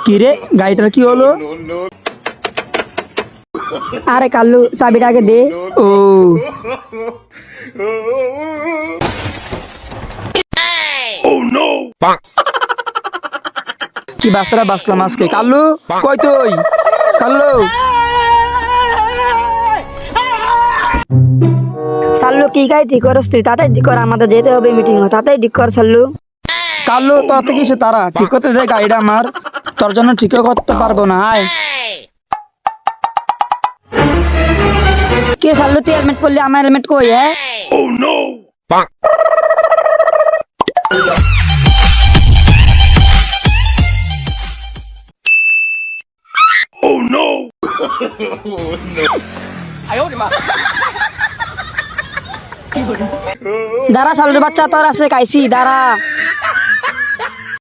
কি রে গাড়িটার কি হলো? আরে কাল্লু চাবিটাকে দে। ও কি বাচ্চারা বাঁচলাম আজকে। কাল্লু কই তুই? কাল্লু সাল্লু কি গাড়ি ঠিক করস তুই? তাড়াতাড়ি ঠিক কর, আমাদের যেতে হবে মিটিং। তাড়াতাড়ি ঠিক কর সাল্লু। কাল্লু তোর থেকে কিসে তারা ঠিক করতে দে গাড়িটা আমার, তোর জন্য ঠিকও করতে পারবো না। আয় কে সাল্লু তুই হেলমেট পরলি, আমার হেলমেট কই? হ্যাঁ দাঁড়া সাল্লুর বাচ্চা, তোর আছে কাইছি, দাঁড়া।